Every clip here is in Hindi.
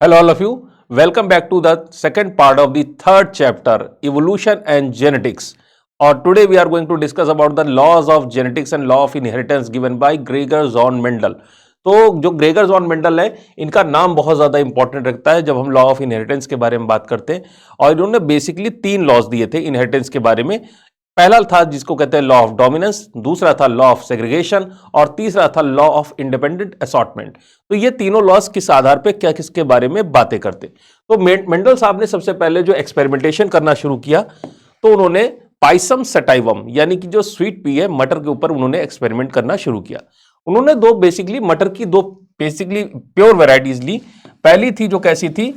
Hello, all of you. Welcome back to the second part of the third chapter, Evolution and Genetics. Or today we are going to discuss about the laws of genetics and law of inheritance given by Gregor John Mendel. तो जो ग्रेगर जॉन मेंडल है, इनका नाम बहुत ज़्यादा इंपॉर्टेंट रखता है जब हम लॉ ऑफ इनहेरिटेंस के बारे में बात करते हैं। और इन्होंने बेसिकली 3 लॉज दिए थे इनहेरिटेंस के बारे में। पहला था जिसको कहते हैं लॉ ऑफ डोमिनेंस, दूसरा था लॉ ऑफ सेग्रीगेशन और तीसरा था लॉ ऑफ इंडिपेंडेंट असॉर्टमेंट। तो ये तीनों लॉज किस आधार पे क्या किसके बारे में बातें करते। तो मेंडल साहब ने सबसे पहले जो एक्सपेरिमेंटेशन करना शुरू किया तो उन्होंने पाइसम सटाइवम यानी कि जो स्वीट पी है मटर के ऊपर उन्होंने एक्सपेरिमेंट करना शुरू किया। उन्होंने मटर की दो बेसिकली प्योर वैरायटीज ली। पहली थी जो कैसी थी,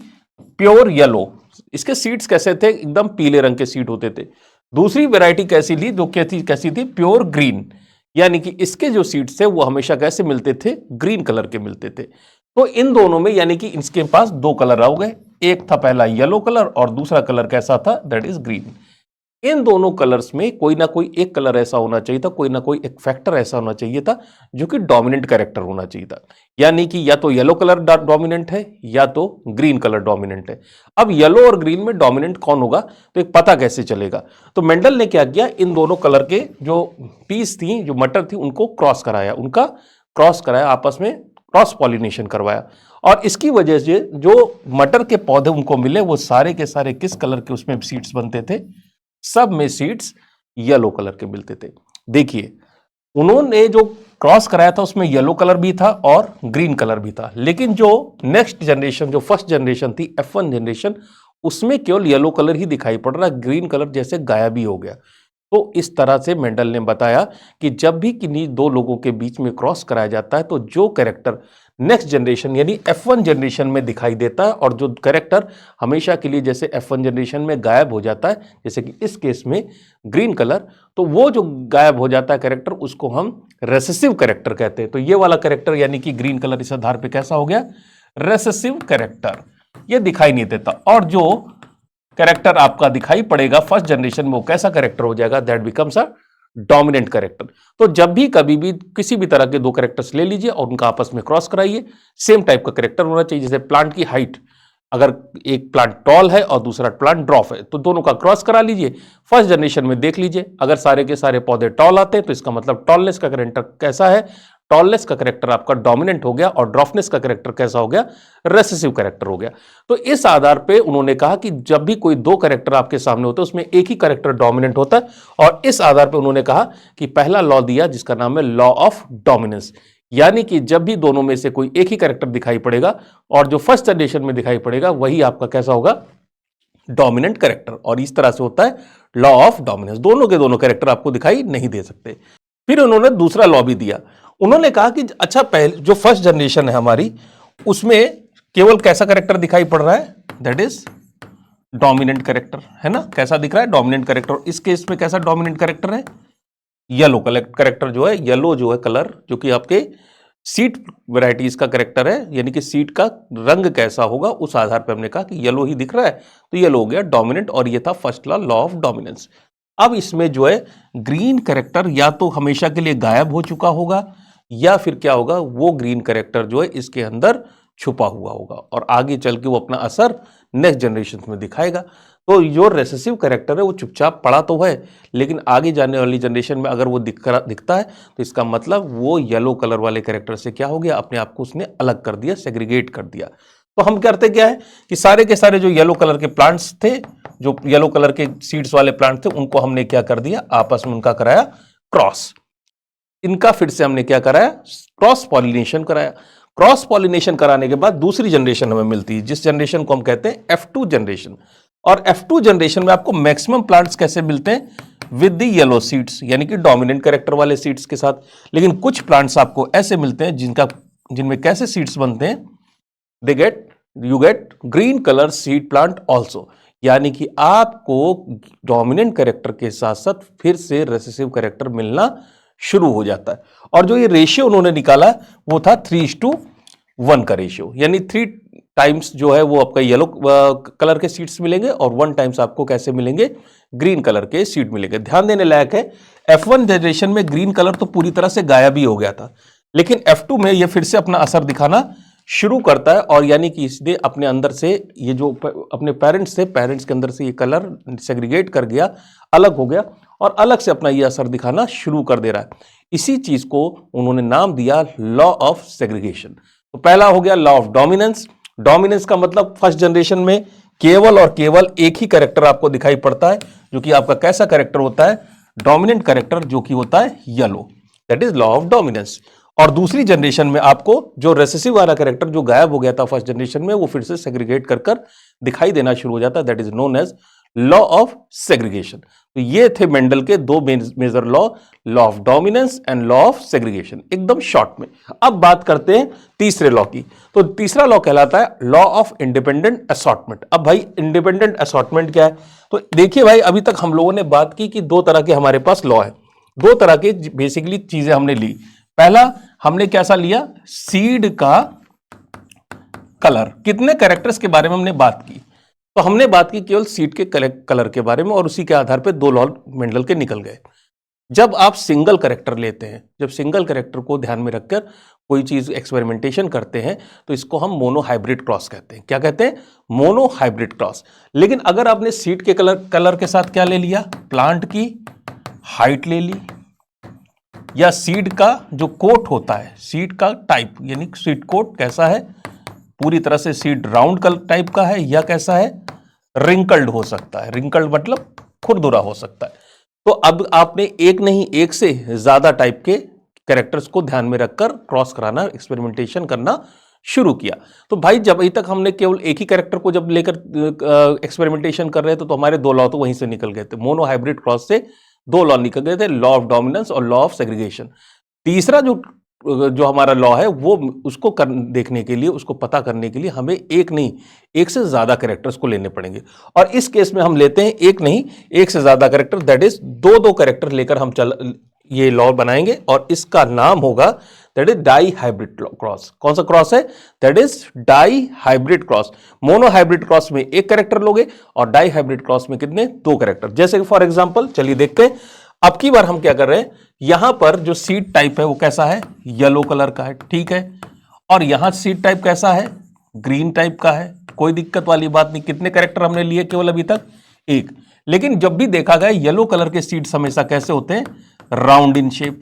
प्योर येलो, इसके सीड्स कैसे थे, एकदम पीले रंग के सीड होते थे। दूसरी वैरायटी कैसी ली जो कैसी थी, प्योर ग्रीन, यानी कि इसके जो सीड्स थे वो हमेशा कैसे मिलते थे, ग्रीन कलर के मिलते थे। तो इन दोनों में यानी कि इसके पास 2 कलर हो गए, एक था पहला येलो कलर और दूसरा कलर कैसा था, दैट इज ग्रीन। इन दोनों कलर्स में कोई ना कोई एक कलर ऐसा होना चाहिए था, कोई ना कोई एक फैक्टर ऐसा होना चाहिए था जो कि डोमिनेंट कैरेक्टर होना चाहिए था। यानी कि या तो येलो कलर डोमिनेंट है या तो ग्रीन कलर डोमिनेंट है। अब येलो और ग्रीन में डोमिनेंट कौन होगा तो एक पता कैसे चलेगा। तो मेंडल ने क्या किया, इन दोनों कलर के जो पीस थी, जो मटर थी, उनको क्रॉस कराया, आपस में क्रॉस पॉलिनेशन करवाया। और इसकी वजह से जो मटर के पौधे उनको मिले वो सारे के सारे किस कलर के उसमें सीड्स बनते थे, सब में सीड्स येलो कलर के मिलते थे। देखिए उन्होंने जो क्रॉस कराया था उसमें येलो कलर भी था और ग्रीन कलर भी था, लेकिन जो नेक्स्ट जनरेशन, जो फर्स्ट जनरेशन थी, F1 जनरेशन, उसमें केवल येलो कलर ही दिखाई पड़ रहा, ग्रीन कलर जैसे गायब ही हो गया। तो इस तरह से मेंडल ने बताया कि जब भी किन्हीं 2 लोगों के बीच में क्रॉस कराया जाता है तो जो कैरेक्टर नेक्स्ट जनरेशन यानी F1 जनरेशन में दिखाई देता है और जो कैरेक्टर हमेशा के लिए जैसे F1 जनरेशन में गायब हो जाता है, जैसे कि इस केस में ग्रीन कलर, तो वो जो गायब हो जाता है कैरेक्टर उसको हम रेसेसिव कैरेक्टर कहते हैं। तो ये वाला कैरेक्टर यानी कि ग्रीन कलर इस आधार पे कैसा हो गया, रेसेसिव कैरेक्टर, ये दिखाई नहीं देता। और जो कैरेक्टर आपका दिखाई पड़ेगा फर्स्ट जनरेशन में वो कैसा कैरेक्टर हो जाएगा, that becomes a dominant character. तो जब भी कभी भी किसी भी तरह के 2 कैरेक्टर्स ले लीजिए और उनका आपस में क्रॉस कराइए, सेम टाइप का कैरेक्टर होना चाहिए। जैसे प्लांट की हाइट, अगर एक प्लांट टॉल है और दूसरा प्लांट ड्रॉप है तो दोनों का क्रॉस करा लीजिए। फर्स्ट जनरेशन में देख लीजिए, अगर सारे के सारे पौधे टॉल आते हैं तो इसका मतलब टॉलनेस का कैरेक्टर कैसा है, टॉलनेस का कैरेक्टर आपका डोमिनेंट हो गया और ड्रॉफनेस का कैरेक्टर कैसा हो गया, रेसेसिव कैरेक्टर हो गया। तो इस आधार पे उन्होंने कहा कि जब भी कोई 2 कैरेक्टर आपके सामने होते हैं उसमें एक ही कैरेक्टर डोमिनेंट होता है। और इस आधार पे उन्होंने कहा कि पहला लॉ दिया जिसका नाम है लॉ ऑफ डोमिनेंस, यानी कि जब भी दोनों में से कोई एक ही कैरेक्टर दिखाई पड़ेगा और जो फर्स्ट जनरेशन में दिखाई पड़ेगा वही आपका कैसा होगा, डोमिनेंट कैरेक्टर। और इस तरह से होता है लॉ ऑफ डोमिनेंस, दोनों के दोनों कैरेक्टर आपको दिखाई नहीं दे सकते। फिर उन्होंने दूसरा लॉ भी दिया, उन्होंने कहा कि अच्छा पहले जो फर्स्ट जनरेशन है हमारी उसमें केवल कैसा कैरेक्टर दिखाई पड़ रहा है, दैट इज डोमिनेंट कैरेक्टर, है ना, कैसा दिख रहा है, डोमिनेंट कैरेक्टर। इस केस में कैसा डोमिनेंट कैरेक्टर है, येलो कैरेक्टर जो है, येलो जो है कलर, जो कि आपके सीड वैरायटीज का कैरेक्टर है, यानी कि सीड का रंग कैसा होगा उस आधार पर हमने कहा कि येलो ही दिख रहा है तो येलो हो गया डोमिनेंट। और ये था फर्स्ट लॉ ऑफ डोमिनेंस। अब इसमें जो है ग्रीन कैरेक्टर या तो हमेशा के लिए गायब हो चुका होगा या फिर क्या होगा, वो ग्रीन कैरेक्टर जो है इसके अंदर छुपा हुआ होगा और आगे चल के वो अपना असर नेक्स्ट जनरेशन में दिखाएगा। तो जो रेसेसिव कैरेक्टर है वो चुपचाप पड़ा तो है, लेकिन आगे जाने वाली जनरेशन में अगर वो दिखता है तो इसका मतलब वो येलो कलर वाले कैरेक्टर से क्या हो गया, अपने आप को उसने अलग कर दिया, सेग्रीगेट कर दिया। तो हम करते क्या है कि सारे के सारे जो येलो कलर के प्लांट्स थे, जो येलो कलर के सीड्स वाले प्लांट थे, उनको हमने क्या कर दिया, आपस में उनका कराया क्रॉस। इनका फिर से हमने क्या कराया, क्रॉस पॉलिनेशन कराया। क्रॉस पॉलिनेशन कराने के बाद दूसरी जनरेशन हमें मिलती है जिस जनरेशन को हम कहते हैं F2 जनरेशन। और F2 जनरेशन में आपको मैक्सिमम प्लांट्स कैसे मिलते हैं, विद द येलो सीड्स, यानी कि डोमिनेंट कैरेक्टर वाले सीड्स के साथ। लेकिन कुछ प्लांट्स आपको ऐसे मिलते हैं जिनमें कैसे सीड्स बनते हैं, you get green colour seed plant also, यानी कि आपको डोमिनेंट कैरेक्टर के साथ साथ फिर से रेसेसिव कैरेक्टर मिलना शुरू हो जाता है। और जो ये रेशियो उन्होंने निकाला वो था 3:1 का रेशियो, यानी 3 टाइम्स जो है वो आपका येलो कलर के सीड्स मिलेंगे और 1 टाइम्स आपको कैसे मिलेंगे, ग्रीन कलर के सीड मिलेंगे। ध्यान देने लायक है, F1 जनरेशन में ग्रीन कलर तो पूरी तरह से गायब ही हो गया था, लेकिन F2 में ये फिर से अपना असर दिखाना शुरू करता है, और यानी कि इसने अपने अंदर से ये जो अपने पेरेंट्स थे, पेरेंट्स के अंदर से ये कलर सेग्रीगेट कर गया, अलग हो गया, और अलग से अपना ये असर दिखाना शुरू कर दे रहा है। इसी चीज को उन्होंने नाम दिया लॉ ऑफ सेग्रीगेशन। तो पहला हो गया लॉ ऑफ डोमिनेंस। डोमिनेंस का मतलब फर्स्ट जनरेशन में केवल और केवल एक ही कैरेक्टर आपको दिखाई पड़ता है, जो कि आपका कैसा कैरेक्टर होता है, डोमिनेंट कैरेक्टर, जो कि होता है yellow, that is law of dominance. और दूसरी जनरेशन में आपको जो रेसेसिव वाला कैरेक्टर जो गायब हो गया था फर्स्ट जनरेशन में, वो फिर से सेग्रीगेट कर कर दिखाई देना शुरू हो जाता है, that is known as law of segregation. तो ये थे मेंडल के दो major law, law of dominance and law of segregation, एकदम शॉर्ट में। अब बात करते हैं तीसरे लॉ की। तो तीसरा लॉ कहलाता है लॉ ऑफ इंडिपेंडेंट असॉर्टमेंट। अब भाई इंडिपेंडेंट असॉर्टमेंट क्या है? तो देखिए भाई, अभी तक हम लोगों ने बात की कि दो तरह के हमारे पास लॉ है, दो तरह के बेसिकली चीजें हमने ली। पहला हमने कैसा लिया, सीड का कलर, कितने कैरेक्टर्स के बारे में हमने बात की। तो हमने बात की केवल सीड के कलर के बारे में, और उसी के आधार पर दो लॉ मेंडल के निकल गए। जब आप सिंगल कैरेक्टर लेते हैं, जब सिंगल कैरेक्टर को ध्यान में रखकर कोई चीज एक्सपेरिमेंटेशन करते हैं, तो इसको हम मोनो हाइब्रिड क्रॉस कहते हैं। क्या कहते हैं? Mono hybrid cross. लेकिन अगर आपने सीड के कलर के साथ क्या ले लिया, प्लांट की हाइट ले ली, या सीड का जो कोट होता है, सीड का टाइप, यानी सीड कोट कैसा है, पूरी तरह से सीड राउंड टाइप का है, या कैसा है, रिंकल्ड हो सकता है। रिंकल्ड मतलब खुरदुरा हो सकता है। तो अब आपने एक नहीं, एक से ज्यादा टाइप के कैरेक्टर्स को ध्यान में रखकर क्रॉस कराना, एक्सपेरिमेंटेशन करना शुरू किया। तो भाई जब अभी तक हमने केवल एक ही कैरेक्टर को जब लेकर एक्सपेरिमेंटेशन कर रहे थे, तो हमारे दो लॉ तो वहीं से निकल गए थे, मोनो हाइब्रिड क्रॉस से दो लॉ निकल गए थे, लॉ ऑफ डोमिनेंस और लॉ ऑफ सेग्रीगेशन। तीसरा जो हमारा लॉ है, वो उसको देखने के लिए, उसको पता करने के लिए हमें एक नहीं, एक से ज्यादा कैरेक्टर्स को लेने पड़ेंगे। और इस केस में हम लेते हैं एक नहीं, एक से ज्यादा कैरेक्टर, दैट इज दो दो कैरेक्टर लेकर हम ये लॉ बनाएंगे, और इसका नाम होगा that is dihybrid cross. कौन सा क्रॉस है? That is dihybrid cross. Monohybrid cross में एक कैरेक्टर लोगे, और डाई हाइब्रिड क्रॉस में कितने? दो कैरेक्टर। जैसे कि फॉर एग्जांपल चलिए देखते हैं। अब की बार हम क्या कर रहे हैं, यहां पर जो सीड टाइप है वो कैसा है, येलो कलर का है, ठीक है। और यहां सीड टाइप कैसा है, ग्रीन टाइप का है, कोई दिक्कत वाली बात नहीं। कितने कैरेक्टर हमने लिए केवल अभी तक? एक। लेकिन जब भी देखा गया येलो कलर के सीड्स हमेशा कैसे होते हैं, राउंड इन शेप।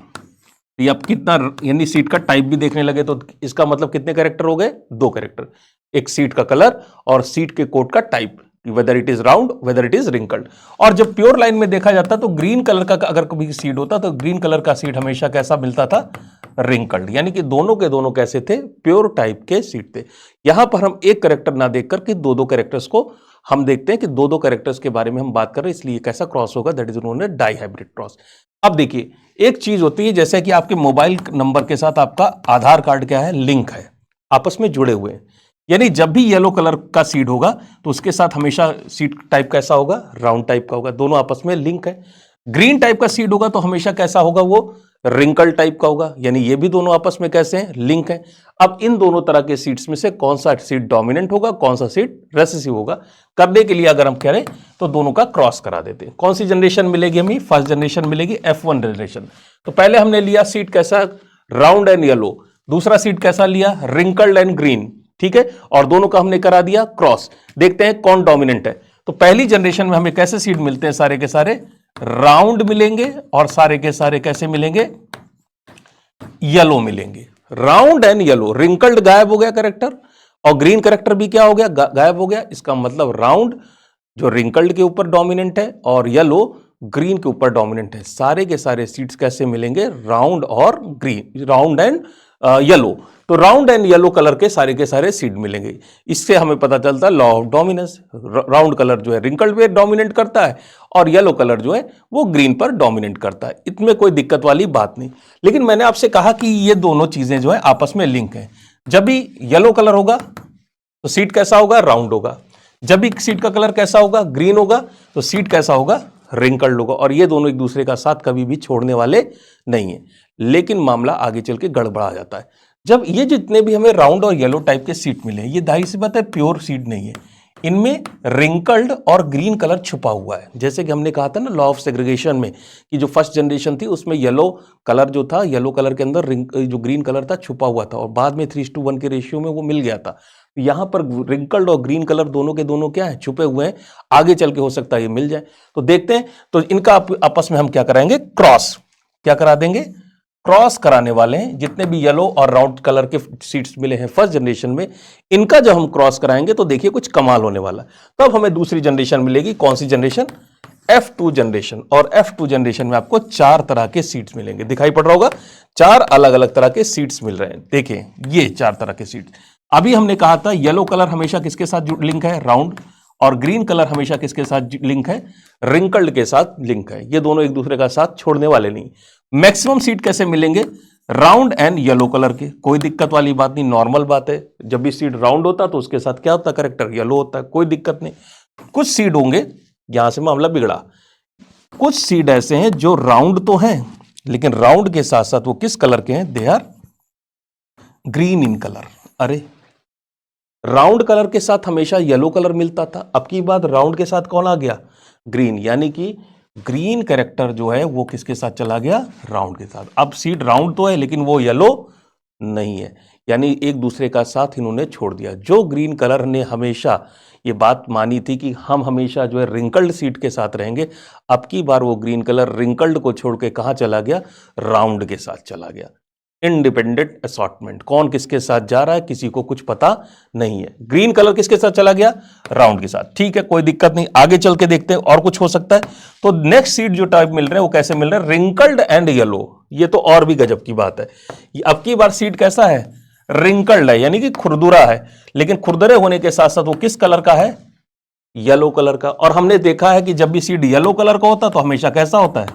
अब कितना, यानी सीड का टाइप भी देखने लगे, तो इसका मतलब कितने कैरेक्टर हो गए? दो कैरेक्टर। एक सीड का कलर और सीड के कोट का type, whether it is round, whether it is wrinkled. और जब प्योर लाइन में देखा जाता तो ग्रीन कलर का अगर कभी सीड होता, तो ग्रीन कलर का सीड हमेशा कैसा मिलता था? रिंकल्ड। यानी कि दोनों के दोनों कैसे थे? प्योर टाइप के सीड थे। यहां पर हम एक कैरेक्टर ना देखकर कि दो दो कैरेक्टर्स को हम देखते हैं कि दो दो कैरेक्टर्स के बारे में हम बात कर रहे हैं, इसलिए कैसा क्रॉस होगा, that is known as dihybrid cross. अब देखिए, एक चीज होती है, जैसे कि आपके मोबाइल नंबर के साथ आपका आधार कार्ड क्या है, लिंक है, आपस में जुड़े हुए हैं। यानी जब भी येलो कलर का सीड होगा, तो उसके साथ हमेशा सीड टाइप कैसा होगा? राउंड टाइप का होगा, दोनों आपस में लिंक है। ग्रीन टाइप का सीड होगा तो हमेशा कैसा होगा? वो रिंकल टाइप का होगा, यानी ये भी दोनों आपस में कैसे हैं? लिंक है। अब इन दोनों तरह के सीड्स में से कौन सा सीड डोमिनेंट होगा, कौन सा सीड रेसेसिव होगा, करने के लिए अगर हम करें तो दोनों का क्रॉस करा देते हैं। कौन सी जनरेशन मिलेगी हमें? फर्स्ट जनरेशन मिलेगी, F1 जनरेशन। तो पहले हमने लिया सीड कैसा? Round and yellow. दूसरा सीड कैसा लिया? रिंकल्ड एंड ग्रीन, ठीक है। और दोनों का हमने करा दिया क्रॉस। देखते हैं कौन डोमिनेंट है। तो पहली जनरेशन में हमें कैसे सीड मिलते हैं? सारे के सारे राउंड मिलेंगे, और सारे के सारे कैसे मिलेंगे? येलो मिलेंगे। Round and yellow. रिंकल्ड गायब हो गया कैरेक्टर, और ग्रीन कैरेक्टर भी क्या हो गया? गायब हो गया। इसका मतलब राउंड जो रिंकल्ड के ऊपर डोमिनेंट है, और येलो ग्रीन के ऊपर डोमिनेंट है। सारे के सारे सीड्स कैसे मिलेंगे? राउंड और ग्रीन, राउंड एंड येलो। तो राउंड एंड येलो कलर के सारे सीड मिलेंगे। इससे हमें पता चलता है law of dominance. Round colour जो है रिंकल्ड पे डोमिनेट करता है, और येलो कलर जो है वो ग्रीन पर डोमिनेट करता है। इसमें कोई दिक्कत वाली बात नहीं। लेकिन मैंने आपसे कहा कि ये दोनों चीजें जो है आपस में लिंक है। जब भी येलो कलर होगा तो सीड कैसा होगा? राउंड होगा। जब भी सीड का कलर कैसा होगा? ग्रीन होगा, तो सीड कैसा होगा? रिंकल्ड होगा। और ये दोनों एक दूसरे का साथ कभी भी छोड़ने वाले नहीं है। लेकिन मामला आगे चल के गड़बड़ा जाता है। जब ये जितने भी हमें राउंड और येलो टाइप के सीड मिले, ये दाई सी बात है प्योर सीड नहीं है। इनमें रिंकल्ड और ग्रीन कलर छुपा हुआ है। जैसे कि हमने कहा था ना लॉ ऑफ सेग्रीगेशन में कि जो फर्स्ट जनरेशन थी उसमें येलो कलर जो था, येलो कलर के अंदर जो ग्रीन कलर था छुपा हुआ था और बाद में 3:1 के रेशियो में वो मिल गया था। यहां पर रिंकल्ड और ग्रीन कलर दोनों के दोनों क्या है, छुपे हुए हैं। आगे चल के हो सकता है ये मिल जाए। तो देखते हैं, तो इनका आपस में हम क्या कराएंगे, क्रॉस। क्या करा देंगे, क्रॉस कराने वाले हैं। जितने भी येलो और राउंड कलर के सीड्स मिले हैं फर्स्ट जनरेशन में, इनका जब हम क्रॉस कराएंगे तो देखिए कुछ कमाल होने वाला। तब हमें दूसरी जनरेशन मिलेगी। कौन सी जनरेशन, F2 जनरेशन। और F2 जनरेशन में आपको 4 तरह के सीड्स मिलेंगे। दिखाई पड़ रहा होगा, 4 अलग अलग तरह के सीड्स मिल रहे हैं। देखिए ये 4 तरह के सीड्स। अभी हमने कहा था येलो कलर हमेशा किसके साथ लिंक है, राउंड, और ग्रीन कलर हमेशा किसके साथ लिंक है, रिंकल्ड के साथ लिंक है। ये दोनों एक दूसरे का साथ छोड़ने वाले नहीं। मैक्सिमम सीड कैसे मिलेंगे, राउंड एंड येलो कलर के। कोई दिक्कत वाली बात नहीं, नॉर्मल बात है। जब भी सीड राउंड होता तो उसके साथ क्या होता है, करेक्टर येलो होता है, कोई दिक्कत नहीं। कुछ सीड होंगे, यहां से मामला बिगड़ा। कुछ सीड ऐसे हैं जो राउंड तो हैं लेकिन राउंड के साथ साथ वो किस कलर के हैं, they are green in colour. अरे राउंड कलर के साथ हमेशा येलो कलर मिलता था, अब की बात राउंड के साथ कौन आ गया, ग्रीन। यानी कि ग्रीन कैरेक्टर जो है वो किसके साथ चला गया, राउंड के साथ। अब सीड राउंड तो है लेकिन वो येलो नहीं है, यानी एक दूसरे का साथ इन्होंने छोड़ दिया। जो ग्रीन कलर ने हमेशा ये बात मानी थी कि हम हमेशा जो है रिंकल्ड सीड के साथ रहेंगे, अब की बार वो ग्रीन कलर रिंकल्ड को छोड़ के कहां चला गया, राउंड के साथ चला गया। इंडिपेंडेंट असॉर्टमेंट, कौन किसके साथ जा रहा है किसी को कुछ पता नहीं है। ग्रीन कलर किसके साथ चला गया, राउंड के साथ। ठीक है, कोई दिक्कत नहीं, आगे चल के देखते हैं और कुछ हो सकता है। तो नेक्स्ट सीड जो टाइप मिल रहे हैं वो कैसे मिल रहे हैं, रिंकल्ड एंड येलो। ये तो और भी गजब की बात है। अब की बार सीड कैसा है, रिंकल्ड है, यानी कि खुरदुरा है। लेकिन खुरदरे होने के साथ साथ वो किस कलर का है, येलो कलर का। और हमने देखा है कि जब भी सीड येलो कलर का होता तो हमेशा कैसा होता है,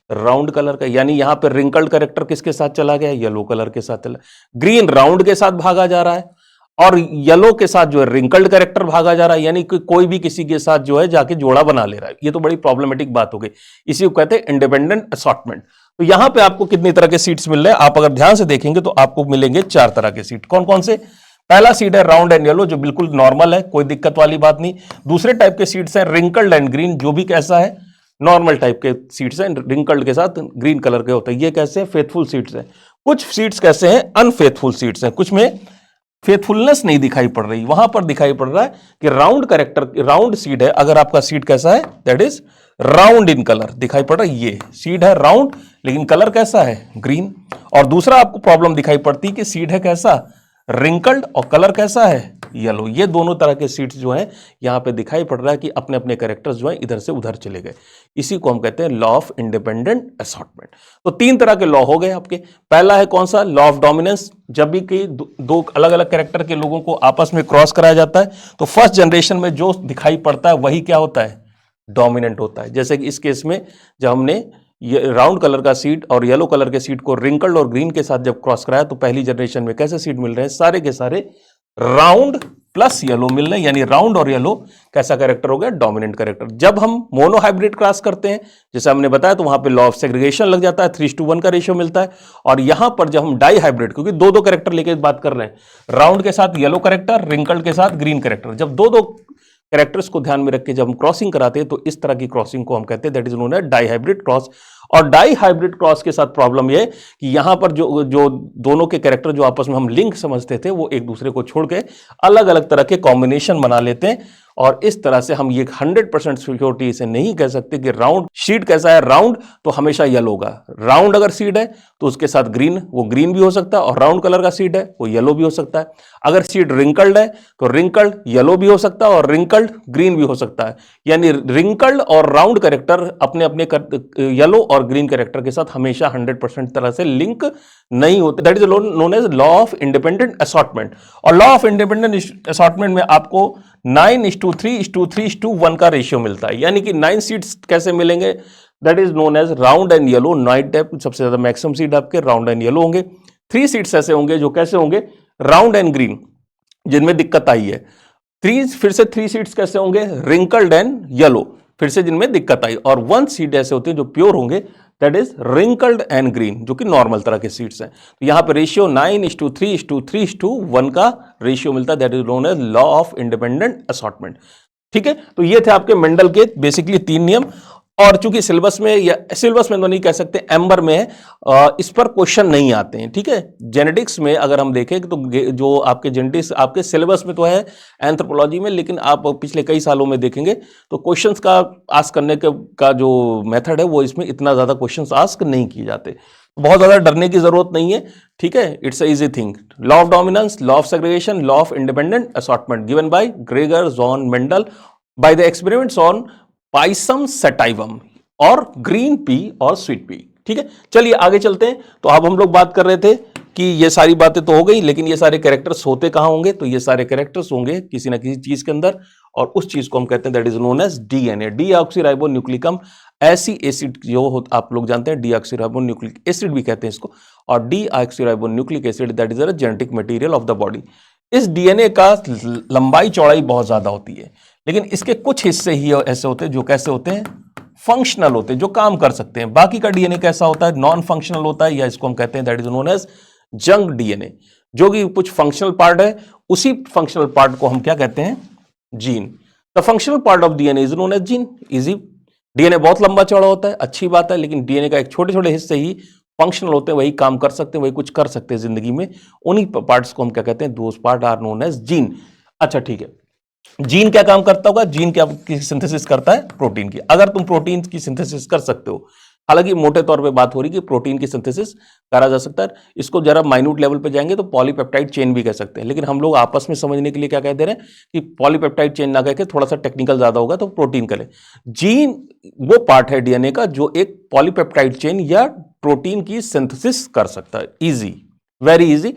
राउंड कलर का। यानी यहां पर रिंकल्ड कैरेक्टर किसके साथ चला गया, येलो कलर के साथ चला। ग्रीन राउंड के साथ भागा जा रहा है और येलो के साथ जो है रिंकल्ड कैरेक्टर भागा जा रहा है। यानी कि कोई भी किसी के साथ जो है जाके जोड़ा बना ले रहा है। ये तो बड़ी प्रॉब्लमेटिक बात हो गई। इसी को कहते हैं इंडिपेंडेंट असॉर्टमेंट। तो यहां पे आपको कितनी तरह के सीड्स मिल रहे हैं, आप अगर ध्यान से देखेंगे तो आपको मिलेंगे 4 तरह के सीड। कौन कौन से, पहला सीड है राउंड एंड येलो, जो बिल्कुल नॉर्मल है, कोई दिक्कत वाली बात नहीं। दूसरे टाइप के सीड्स हैं रिंकल्ड एंड ग्रीन, जो भी कैसा है, नॉर्मल टाइप के सीड्स हैं, रिंकल्ड के साथ ग्रीन कलर के होते हैं। ये कैसे हैं, फेथफुल सीड्स हैं। कुछ सीड्स कैसे हैं, अनफेथफुल सीड्स हैं। कुछ में फेथफुलनेस नहीं दिखाई पड़ रही, वहां पर दिखाई पड़ रहा है कि राउंड कैरेक्टर, राउंड सीड है। अगर आपका सीड कैसा है, that is round in colour, दिखाई पड़ रहा है। ये सीड है राउंड लेकिन कलर कैसा है, ग्रीन। और दूसरा आपको प्रॉब्लम दिखाई पड़ती है कि सीड है कैसा, रिंकल्ड, और कलर कैसा है, येलो। ये दोनों तरह के सीड्स जो हैं यहां पे दिखाई पड़ रहा है कि अपने अपने कैरेक्टर्स जो हैं इधर से उधर चले गए। इसी को हम कहते हैं लॉ ऑफ इंडिपेंडेंट असॉर्टमेंट। तो 3 तरह के लॉ हो गए आपके। पहला है कौन सा, लॉ ऑफ डोमिनेंस। जब भी कि दो अलग अलग कैरेक्टर के लोगों को आपस में क्रॉस कराया जाता है तो फर्स्ट जनरेशन में जो दिखाई पड़ता है वही क्या होता है, डोमिनेंट होता है। जैसे कि इस केस में जब हमने ये राउंड कलर का सीड और येलो कलर के सीड को रिंकल्ड और ग्रीन के साथ जब क्रॉस कराया तो पहली जनरेशन में कैसे सीड मिल रहे हैं, सारे के सारे राउंड प्लस येलो मिल रहे हैं। यानी राउंड और येलो कैसा कैरेक्टर हो गया, डोमिनेंट कैरेक्टर। जब हम मोनो हाइब्रिड क्रॉस करते हैं जैसे हमने बताया तो वहां पे लॉ ऑफ सेग्रीगेशन लग जाता है, 3:1 का रेशियो मिलता है। और यहां पर जब हम डाई हाइब्रिड, क्योंकि दो कैरेक्टर लेके बात कर रहे हैं, राउंड के साथ येलो कैरेक्टर, रिंकल्ड के साथ ग्रीन कैरेक्टर, जब दो कैरेक्टर्स को ध्यान में रख के जब हम क्रॉसिंग कराते हैं तो इस तरह की क्रॉसिंग को हम कहते हैं that is known as dihybrid cross. और डाई हाइब्रिड क्रॉस के साथ प्रॉब्लम ये कि यहां पर जो दोनों के कैरेक्टर जो आपस में हम लिंक समझते थे वो एक दूसरे को छोड़ के अलग अलग तरह के कॉम्बिनेशन बना लेते हैं। और इस तरह से हम ये 100% सिक्योरिटी से नहीं कह सकते कि राउंड सीड कैसा है, राउंड तो हमेशा येलो होगा। राउंड अगर सीड है तो उसके साथ ग्रीन, वो ग्रीन भी हो सकता है, और राउंड कलर का सीड है वो येलो भी हो सकता है। अगर सीड रिंकल्ड है तो रिंकल्ड येलो भी हो सकता है और रिंकल्ड ग्रीन भी हो सकता है। यानी रिंकल्ड और राउंड कैरेक्टर अपने अपने येलो और ग्रीन कैरेक्टर के साथ हमेशा 100% तरह से लिंक नहीं होते। That is known as law of independent assortment. और लॉ ऑफ इंडिपेंडेंट असॉर्टमेंट में आपको 9:3:3:1 का रेशियो मिलता है। यानी कि 9 सीड्स कैसे मिलेंगे, that is known as round and yellow. 9 type सबसे ज्यादा मैक्सिमम सीड आपके राउंड एंड येलो होंगे। 3 सीड्स ऐसे होंगे जो कैसे होंगे, राउंड एंड ग्रीन, जिनमें दिक्कत आई है। 3 सीड्स कैसे होंगे, रिंकल्ड एंड येलो, फिर से जिनमें दिक्कत आई। और 1 सीड ऐसे होते हैं जो प्योर होंगे, that is wrinkled and green, जो कि नॉर्मल तरह के सीड्स हैं। तो यहां पे रेशियो 9:3:3:1 का रेशियो मिलता है, that is known as law of independent assortment. ठीक है, तो ये थे आपके मेंडल के बेसिकली 3 नियम। और चूंकि सिलेबस में, या सिलेबस में तो नहीं कह सकते, एम्बर में है, इस पर क्वेश्चन नहीं आते हैं। ठीक है, जेनेटिक्स में अगर हम देखें तो जो आपके जेनेटिक्स आपके सिलेबस में तो है एंथ्रोपोलॉजी में, लेकिन आप पिछले कई सालों में देखेंगे तो क्वेश्चंस का आस्क करने का जो मेथड है वो इसमें इतना ज्यादा क्वेश्चंस आस्क नहीं किए जाते। बहुत ज्यादा डरने की जरूरत नहीं है। ठीक है, it's a easy thing. Law of dominance, law of segregation, law of independent assortment given by Gregor John Mendel by the experiments on Pisum sativum और ग्रीन पी और स्वीट पी। ठीक है, चलिए आगे चलते हैं। तो अब हम लोग बात कर रहे थे कि ये सारी बातें तो हो गई, लेकिन ये सारे कैरेक्टर्स होते कहां होंगे? तो ये सारे कैरेक्टर्स होंगे किसी ना किसी चीज के अंदर, और उस चीज को हम कहते हैं that is known as DNA, deoxyribonucleic. ऐसी एसिड जो आप लोग जानते हैं, डीऑक्सीराइबोन्यूक्लिक एसिड भी कहते हैं इसको, और deoxyribonucleic acid that is a genetic material of the body. इस डीएनए का लंबाई चौड़ाई बहुत ज्यादा होती है, लेकिन इसके कुछ हिस्से ही ऐसे होते हैं जो कैसे होते हैं? फंक्शनल होते हैं, जो काम कर सकते हैं। बाकी का डीएनए कैसा होता है? नॉन फंक्शनल होता है, या इसको हम कहते हैं that is known as junk DNA. जो कि कुछ फंक्शनल पार्ट है, उसी फंक्शनल पार्ट को हम क्या कहते हैं? Gene. The functional part of DNA is known as gene. Easy. DNA बहुत लंबा चौड़ा होता है, अच्छी बात है, लेकिन डीएनए का एक छोटे छोटे हिस्से ही फंक्शनल होते हैं, वही काम कर सकते हैं, वही कुछ कर सकते हैं जिंदगी में। उन्हीं पार्ट्स को हम क्या कहते हैं? Those part are known as gene. अच्छा ठीक है, जीन क्या काम करता होगा? जीन क्या की सिंथेसिस करता है? प्रोटीन की। अगर तुम प्रोटीन की सिंथेसिस कर सकते हो, हालांकि मोटे तौर पे बात हो रही है कि प्रोटीन की सिंथेसिस करा जा सकता है, इसको जरा माइन्यूट लेवल पे जाएंगे तो पॉलीपेप्टाइड चेन भी कह सकते हैं, लेकिन हम लोग आपस में समझने के लिए क्या कह दे रहे हैं कि पॉलीपेप्टाइड चेन ना कह के थोड़ा सा टेक्निकल ज्यादा होगा तो प्रोटीन करें। जीन वो पार्ट है डीएनए का जो एक पॉलीपेप्टाइड चेन या प्रोटीन की सिंथेसिस कर सकता है। Easy, very easy.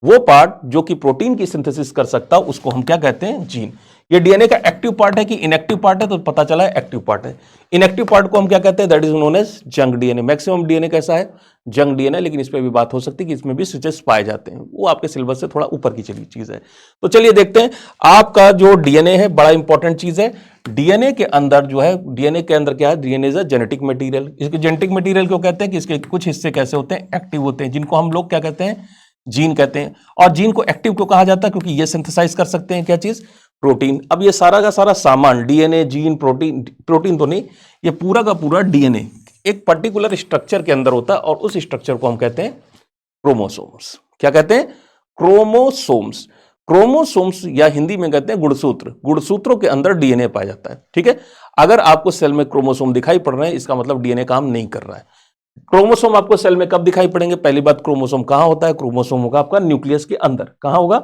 वो पार्ट जो कि प्रोटीन की सिंथेसिस कर सकता है उसको हम क्या कहते हैं? जीन। ये डीएनए का एक्टिव पार्ट है कि इनएक्टिव पार्ट है? तो पता चला है एक्टिव पार्ट है। इनएक्टिव पार्ट को हम क्या कहते हैं? That is known as junk DNA. Maximum DNA कैसा है? जंक डीएनए, लेकिन इस पर भी बात हो सकती है कि इसमें भी स्विचेस पाए जाते हैं, वो आपके सिलेबस से थोड़ा ऊपर की चली चीज है। तो चलिए देखते हैं। आपका जो डीएनए है बड़ा इंपॉर्टेंट चीज है। डीएनए के अंदर जो है, डीएनए के अंदर क्या है? DNA is a genetic material. इसके जेनेटिक मटेरियल क्यों कहते हैं? कि इसके कुछ हिस्से कैसे होते हैं? एक्टिव होते हैं, जिनको हम लोग क्या कहते हैं? जीन कहते हैं। और जीन को एक्टिव क्यों कहा जाता है? क्योंकि ये सिंथेसाइज कर सकते हैं क्या चीज? प्रोटीन। अब ये सारा का सारा सामान, डीएनए, जीन, प्रोटीन, प्रोटीन तो नहीं, ये पूरा का पूरा डीएनए एक पर्टिकुलर स्ट्रक्चर के अंदर होता है, और उस स्ट्रक्चर को हम कहते हैं क्रोमोसोम्स। क्या कहते हैं? क्रोमोसोम्स। क्रोमोसोम्स या हिंदी में कहते हैं गुणसूत्र। गुणसूत्रों के अंदर डीएनए पाया जाता है। ठीक है, अगर आपको सेल में क्रोमोसोम दिखाई पड़ रहे हैं, इसका मतलब डीएनए काम नहीं कर रहा है। क्रोमोसोम आपको सेल में कब दिखाई पड़ेंगे? पहली बात, क्रोमोसोम कहां होता है? क्रोमोसोम होगा आपका न्यूक्लियस के अंदर। कहां होगा?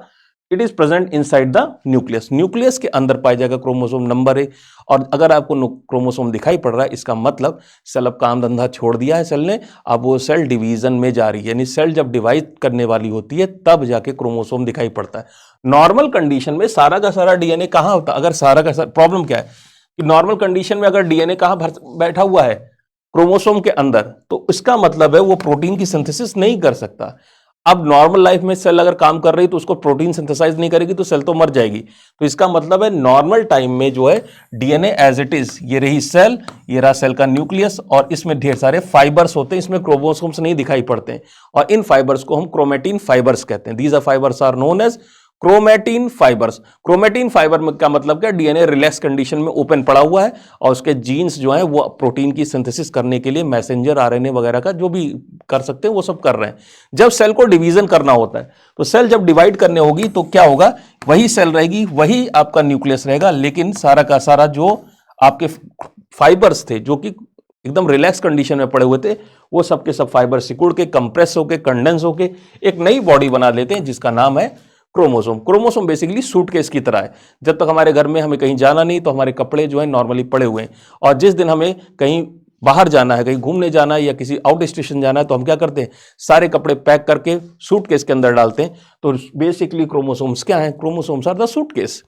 It is present inside the nucleus. Nucleus के अंदर पाया जाएगा क्रोमोसोम नंबर 1। और अगर आपको क्रोमोसोम दिखाई पड़ रहा है, इसका मतलब सेल अब काम धंधा छोड़ दिया है सेल ने, अब वो सेल डिवीजन में जा रही है। यानी सेल जब डिवाइड करने वाली होती है तब जाके क्रोमोसोम दिखाई पड़ता है। नॉर्मल कंडीशन में सारा का सारा डीएनए कहां होता है? अगर सारा का सारा, प्रॉब्लम क्या है कि नॉर्मल कंडीशन में अगर डीएनए कहां बैठा हुआ है? क्रोमोसोम के अंदर, तो इसका मतलब है वो प्रोटीन की सिंथेसिस नहीं कर सकता। अब नॉर्मल लाइफ में सेल अगर काम कर रही तो उसको प्रोटीन सिंथेसाइज नहीं करेगी तो सेल तो मर जाएगी। तो इसका मतलब है नॉर्मल टाइम में जो है डीएनए एज इट इज, ये रही सेल, ये रहा सेल का न्यूक्लियस, और इसमें ढेर सारे फाइबर्स होते हैं, इसमें क्रोमोसोम्स नहीं दिखाई पड़ते हैं, और इन फाइबर्स को हम क्रोमेटिन फाइबर्स कहते हैं। These are fibres are known as chromatin fibres. Chromatin fibre में का मतलब क्या? डीएनए रिलैक्स कंडीशन में ओपन पड़ा हुआ है, और उसके जीन्स जो है वो प्रोटीन की सिंथेसिस करने के लिए मैसेंजर आरएनए वगैरह का जो भी कर सकते हैं वो सब कर रहे हैं। जब सेल को डिवीजन करना होता है, तो सेल जब डिवाइड करने होगी तो क्या होगा? वही सेल रहेगी, वही आपका न्यूक्लियस रहेगा, लेकिन सारा का सारा जो आपके फाइबर्स थे जो कि एकदम रिलैक्स कंडीशन में पड़े हुए थे, वो सब के सब फाइबर सिकुड़ के, कंप्रेस होके, कंडेंस होके एक नई बॉडी बना लेते हैं जिसका नाम है क्रोमोसोम। क्रोमोसोम बेसिकली सूटकेस की तरह है। जब तक हमारे घर में हमें कहीं जाना नहीं तो हमारे कपड़े जो है नॉर्मली पड़े हुए हैं, और जिस दिन हमें कहीं बाहर जाना है, कहीं घूमने जाना है या किसी आउट स्टेशन जाना है, तो हम क्या करते हैं? सारे कपड़े पैक करके सूटकेस के अंदर डालते हैं। तो बेसिकली क्रोमोसोम्स क्या है? Chromosomes are the suitcase.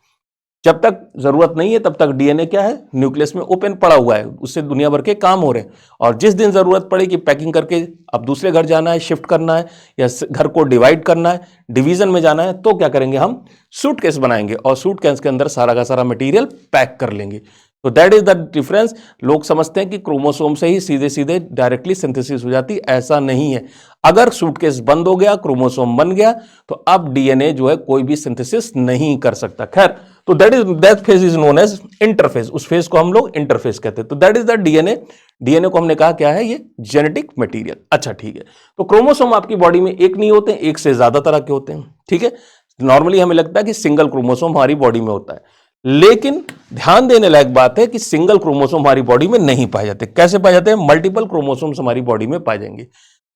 जब तक जरूरत नहीं है तब तक डीएनए क्या है? न्यूक्लियस में ओपन पड़ा हुआ है, उससे दुनिया भर के काम हो रहे हैं। और जिस दिन जरूरत पड़े कि पैकिंग करके अब दूसरे घर जाना है, शिफ्ट करना है, या घर को डिवाइड करना है, डिवीजन में जाना है, तो क्या करेंगे? हम सूटकेस बनाएंगे, और सूटकेस के अंदर सारा का सारा मटेरियल पैक कर लेंगे। तो दैट इज द डिफरेंस। लोग समझते हैं कि क्रोमोसोम से ही सीधे सीधे डायरेक्टली सिंथेसिस हो जाती, ऐसा नहीं है। अगर सूटकेस बंद हो गया, क्रोमोसोम बन गया, तो अब डीएनए जो है कोई भी सिंथेसिस नहीं कर सकता। खैर, तो that phase is known as interphase. उस फेज को हम लोग इंटरफेज कहते हैं। तो that is the DNA. DNA को हमने कहा क्या है, ये जेनेटिक मटेरियल। अच्छा ठीक है, तो क्रोमोसोम आपकी बॉडी में एक नहीं होते, एक से ज्यादा तरह के होते हैं। ठीक है, नॉर्मली हमें लगता है कि सिंगल क्रोमोसोम हमारी बॉडी में होता है, लेकिन ध्यान देने लायक बात है कि सिंगल क्रोमोसोम हमारी बॉडी में नहीं पाए जाते। कैसे पाए जाते हैं? मल्टीपल क्रोमोसोम्स हमारी बॉडी में पाए जाएंगे।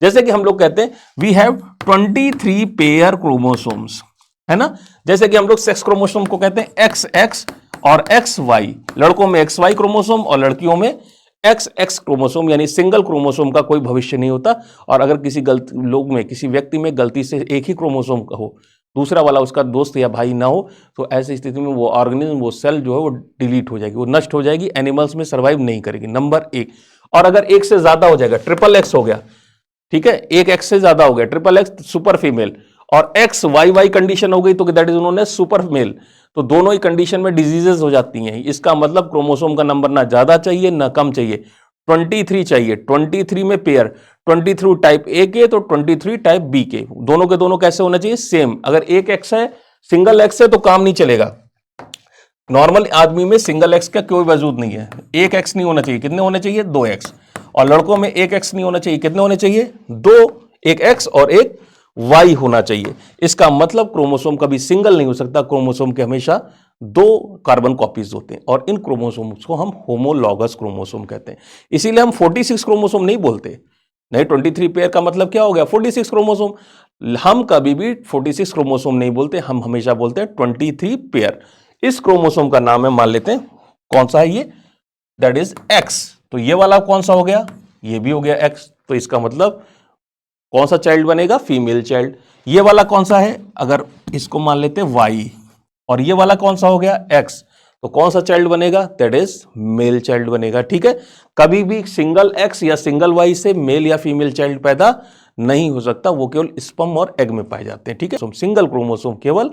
जैसे कि हम लोग कहते हैं वी हैव 23 पेयर क्रोमोसोम्स, है ना। जैसे कि हम लोग सेक्स क्रोमोसोम को कहते हैं एक्स एक्स और एक्स वाई, लड़कों में एक्स वाई क्रोमोसोम और लड़कियों में एक्स एक्स क्रोमोसोम, यानी सिंगल क्रोमोसोम का कोई भविष्य नहीं होता। और अगर किसी किसी व्यक्ति में गलती से एक ही क्रोमोसोम का हो, दूसरा वाला उसका दोस्त या भाई ना हो, तो ऐसी स्थिति में वो ऑर्गेनिज्म, वो सेल जो है वो डिलीट हो जाएगी, वो नष्ट हो जाएगी, एनिमल्स में सर्वाइव नहीं करेगी, नंबर एक। और अगर एक से ज्यादा हो जाएगा, ट्रिपल एक्स हो गया, ठीक है, एक एक्स से ज्यादा हो गया, ट्रिपल एक्स सुपर फीमेल, और एक्स वाई वाई कंडीशन हो गई, तो that is known as super male. तो दोनों ही कंडीशन में डिजीजेस हो जाती हैं। इसका मतलब क्रोमोसोम का नंबर ना ज्यादा चाहिए ना कम चाहिए, 23 चाहिए। 23 में पेयर, 23 टाइप ए के तो 23 टाइप बी के, दोनों के दोनों कैसे होना चाहिए? सेम। अगर एक एक्स है, सिंगल एक्स है, तो काम नहीं चलेगा। नॉर्मल आदमी में सिंगल एक्स का कोई वजूद नहीं है, एक एक्स नहीं होना चाहिए, कितने होने चाहिए? 2 एक्स। और लड़कों में एक एक्स नहीं होना चाहिए, कितने होने चाहिए? 2, एक एक्स और एक वाई होना चाहिए। इसका मतलब क्रोमोसोम कभी सिंगल नहीं हो सकता, क्रोमोसोम के हमेशा 2 कार्बन कॉपीज होते हैं, और इन क्रोमोसोम्स को हम होमोलॉगस क्रोमोसोम कहते हैं। इसीलिए हम 46 क्रोमोसोम नहीं बोलते। नहीं, 23 पेयर का मतलब क्या हो गया? 46 क्रोमोसोम। हम कभी भी 46 क्रोमोसोम नहीं बोलते, हम हमेशा बोलते हैं 23 पेयर। इस क्रोमोसोम का नाम है, मान लेते हैं कौन सा है ये, दैट इज एक्स। तो ये वाला कौन सा हो गया? ये भी हो गया एक्स। तो इसका मतलब कौन सा चाइल्ड बनेगा? Female child. ये वाला कौन सा है? अगर इसको मान लेते हैं वाई, और ये वाला कौन सा हो गया? एक्स। तो कौन सा चाइल्ड बनेगा? दैट इज मेल चाइल्ड बनेगा। ठीक है, कभी भी सिंगल एक्स या सिंगल वाई से मेल या फीमेल चाइल्ड पैदा नहीं हो सकता, वो केवल स्पर्म और एग में पाए जाते हैं। ठीक है, सिंगल क्रोमोसोम केवल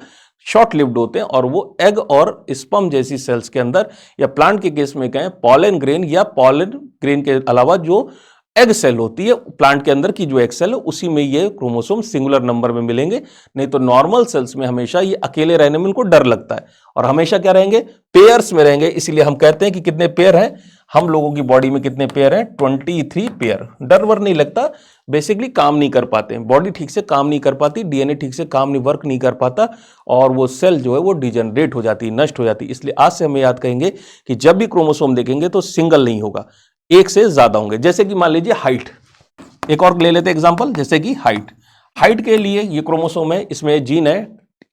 शॉर्ट लिव्ड होते हैं, और वो एग और स्पर्म जैसी सेल्स के अंदर, या प्लांट के केस में कहें पॉलन ग्रेन, या पॉलन ग्रेन के अलावा जो एग सेल होती है प्लांट के अंदर की, जो एग सेल है उसी में ये क्रोमोसोम सिंगुलर नंबर में मिलेंगे। नहीं तो नॉर्मल सेल्स में हमेशा ये अकेले रहने में इनको डर लगता है, और हमेशा क्या रहेंगे? पेयर्स में रहेंगे। इसीलिए हम कहते हैं कि कितने पेयर हैं हम लोगों की बॉडी में? कितने पेयर हैं? 23 पेयर। डर वर नहीं लगता, बेसिकली काम नहीं कर पाते हैं, बॉडी ठीक से काम नहीं कर पाती, डीएनए ठीक से काम नहीं, वर्क नहीं कर पाता, और वो सेल जो है वो डिजनरेट हो जाती है, नष्ट हो जाती है। इसलिए आज से हमें याद करेंगे कि जब भी क्रोमोसोम देखेंगे तो सिंगल नहीं होगा, एक से ज्यादा होंगे। जैसे कि मान लीजिए हाइट, एक और ले लेते हैं एग्जांपल, जैसे कि हाइट के लिए ये क्रोमोसोम है, इसमें जीन है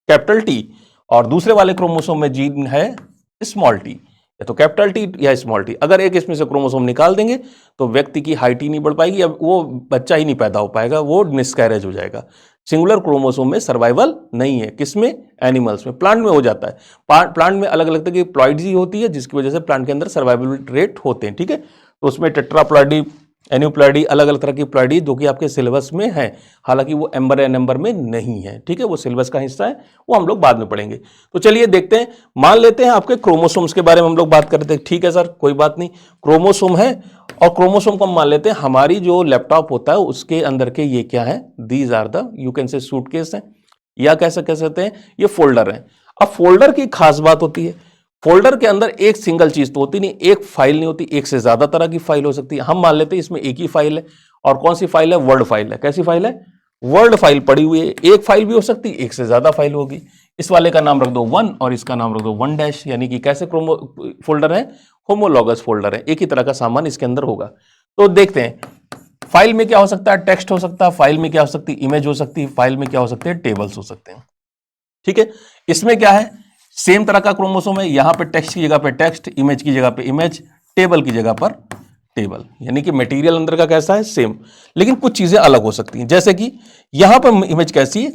कैपिटल टी, और दूसरे वाले क्रोमोसोम में जीन है स्मॉल टी, या तो कैपिटल टी या स्मॉल टी। अगर एक इसमें से क्रोमोसोम निकाल देंगे तो व्यक्ति की हाइट ही नहीं बढ़ पाएगी, अब वो बच्चा ही नहीं पैदा हो पाएगा, वो मिसकैरेज हो जाएगा। सिंगुलर क्रोमोसोम में सर्वाइवल नहीं है, किसमें? एनिमल्स में। प्लांट में हो जाता है, प्लांट में अलग अलग तरह की प्लॉइड्स होती है, जिसकी वजह से प्लांट के अंदर सर्वाइवल रेट होते हैं। ठीक है, तो उसमें टेट्राप्लॉइडी, एन्यूप्लॉइडी, अलग अलग तरह की प्लॉइडी जो कि आपके सिलेबस में है, हालांकि वो एम्बर एंड नंबर में नहीं है। ठीक है, वो सिलेबस का हिस्सा है, वो हम लोग बाद में पढ़ेंगे। तो चलिए देखते हैं, मान लेते हैं आपके क्रोमोसोम्स के बारे में हम लोग बात करते हैं। ठीक है सर, कोई बात नहीं, क्रोमोसोम है, और क्रोमोसोम को हम मान लेते हैं हमारी जो लैपटॉप होता है उसके अंदर के ये क्या है? These are the, you can say suitcase है, या कैसे कह सकते हैं ये फोल्डर है। अब फोल्डर की खास बात होती है, फोल्डर के अंदर एक सिंगल चीज तो होती नहीं, एक फाइल नहीं होती, एक से ज्यादा तरह की फाइल हो सकती है। हम मान लेते हैं इसमें एक ही फाइल है, और कौन सी फाइल है? वर्ड फाइल है। कैसी फाइल है? वर्ड फाइल पड़ी हुई है। एक फाइल भी हो सकती है, एक से ज्यादा फाइल होगी। इस वाले का नाम रख दो 1 और इसका नाम रख दो 1 यानी कि कैसे फोल्डर है? होमोलॉगस फोल्डर है, एक ही तरह का सामान इसके अंदर होगा। तो देखते हैं फाइल में क्या हो सकता है? टेक्स्ट हो सकता है, फाइल में क्या हो सकती है? इमेज हो सकती है, फाइल में क्या हो सकते हैं? टेबल्स हो सकते हैं। ठीक है, इसमें क्या है? सेम तरह का क्रोमोसोम है, यहां पे टेक्स्ट की जगह पे टेक्स्ट, इमेज की जगह पे इमेज, टेबल की जगह पर टेबल, यानी कि मटेरियल अंदर का कैसा है? सेम, लेकिन कुछ चीजें अलग हो सकती हैं। जैसे कि यहां पर इमेज कैसी है?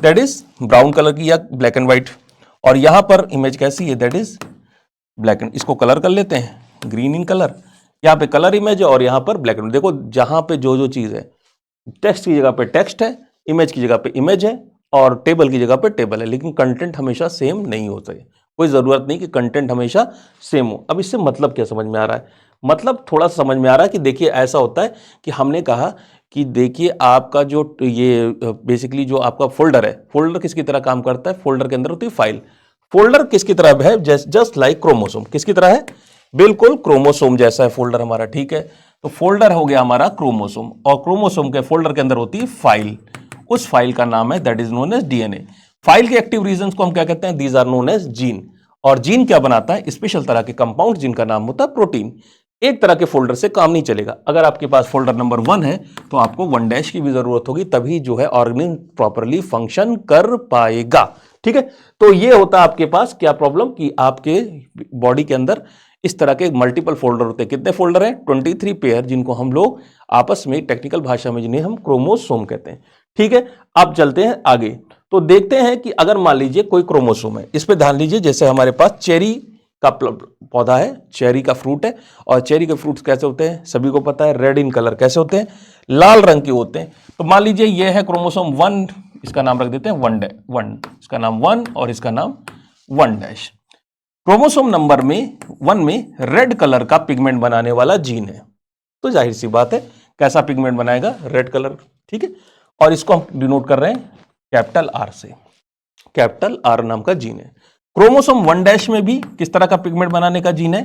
दैट इज ब्राउन कलर की या ब्लैक एंड व्हाइट, और यहां पर इमेज कैसी है? दैट इज ब्लैक एंड, इसको कलर कर लेते हैं ग्रीन इन कलर। यहां पे कलर इमेज है और यहां पर ब्लैक एंड। देखो जहां पे जो चीज है, टेक्स्ट की जगह पे टेक्स्ट है, इमेज की जगह पे इमेज है, और टेबल की जगह पे टेबल है, लेकिन कंटेंट हमेशा सेम नहीं होता है। कोई ज़रूरत नहीं कि कंटेंट हमेशा सेम हो। अब इससे मतलब क्या समझ में आ रहा है? मतलब थोड़ा सा समझ में आ रहा है कि देखिए ऐसा होता है कि हमने कहा कि देखिए आपका जो ये बेसिकली जो आपका फोल्डर है, फोल्डर किसकी तरह काम करता है? फोल्डर के अंदर होती है फाइल। फोल्डर किसकी तरह है? Just like chromosome. किसकी तरह है? बिल्कुल क्रोमोसोम जैसा है फोल्डर हमारा, ठीक है। तो फोल्डर हो गया हमारा क्रोमोसोम, और क्रोमोसोम के फोल्डर के अंदर होती है फाइल। उस फाइल का नाम है that is known as DNA. File के एक्टिव रीजन को हम क्या कहते हैं? These are known as gene. और जीन क्या बनाता है? स्पेशल तरह के कंपाउंड जिनका नाम होता है प्रोटीन। एक तरह के फोल्डर से काम नहीं चलेगा। अगर आपके पास फोल्डर नंबर 1 है तो आपको 1 डैश की भी जरूरत होगी, तभी जो है ऑर्गेनिज्म प्रॉपरली फंक्शन कर पाएगा, ठीक है। तो ये होता है आपके पास क्या प्रॉब्लम कि आपके बॉडी के अंदर इस तरह के मल्टीपल फोल्डर होते हैं। कितने फोल्डर हैं? 23 पेयर, जिनको हम लोग आपस में टेक्निकल भाषा में जिन्हें हम क्रोमोसोम कहते हैं, ठीक है। अब चलते हैं आगे, तो देखते हैं कि अगर मान लीजिए कोई क्रोमोसोम है, इस पे ध्यान लीजिए। जैसे हमारे पास चेरी का पौधा है, चेरी का फ्रूट है, और चेरी के फ्रूट्स कैसे होते हैं? सभी को पता है, रेड इन कलर। कैसे होते हैं? लाल रंग के होते हैं। तो मान लीजिए ये है क्रोमोसोम 1, इसका नाम रख देते हैं 1, इसका नाम 1 और इसका नाम 1 डैश। क्रोमोसोम नंबर 1 में रेड कलर का पिगमेंट बनाने वाला जीन है। तो जाहिर सी बात है, कैसा पिगमेंट बनाएगा? रेड कलर, ठीक है। और इसको हम डिनोट कर रहे हैं कैपिटल आर से। कैपिटल आर नाम का जीन है। क्रोमोसोम 1 डैश में भी किस तरह का पिगमेंट बनाने का जीन है?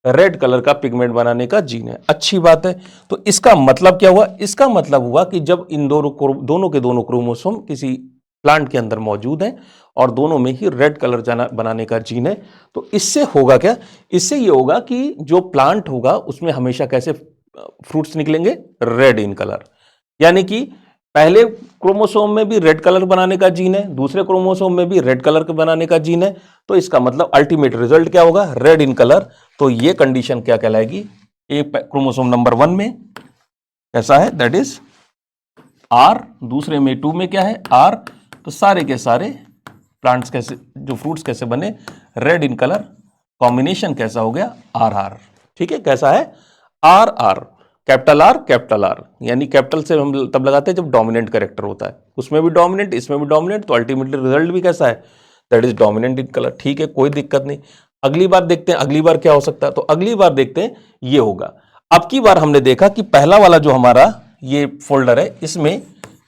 रेड कलर का पिगमेंट बनाने का जीन है। अच्छी बात है। तो इसका मतलब क्या हुआ? इसका मतलब हुआ कि जब इन दोनों के दोनों क्रोमोसोम किसी प्लांट के अंदर मौजूद हैं और दोनों में ही रेड कलर बनाने का जीन है, तो इससे होगा क्या? इससे ये होगा कि जो प्लांट होगा उसमें हमेशा कैसे फ्रूट्स निकलेंगे? Red in colour. यानी कि पहले क्रोमोसोम में भी रेड कलर बनाने का जीन है, दूसरे क्रोमोसोम में भी रेड कलर बनाने का जीन है। तो इसका मतलब अल्टीमेट रिजल्ट क्या होगा? Red in colour. तो ये कंडीशन क्या कहलाएगी? एक क्रोमोसोम नंबर 1 में कैसा है? That is R. दूसरे में 2 में क्या है? आर। तो सारे के सारे प्लांट्स कैसे, जो फ्रूट्स कैसे बने? Red in colour. कॉम्बिनेशन कैसा हो गया? आर आर, ठीक है। कैसा है? R R, capital R. यानी कैपिटल से हम तब लगाते हैं जब डोमिनेंट कैरेक्टर होता है, उसमें भी डोमिनेंट, इसमें भी डोमिनेंट, तो अल्टीमेटली रिजल्ट भी कैसा है? That is dominant in colour, ठीक है। कोई दिक्कत नहीं। अगली बार देखते हैं, अगली बार क्या हो सकता है। तो अगली बार देखते हैं ये होगा। अब की बार हमने देखा कि पहला वाला जो हमारा ये फोल्डर है, इसमें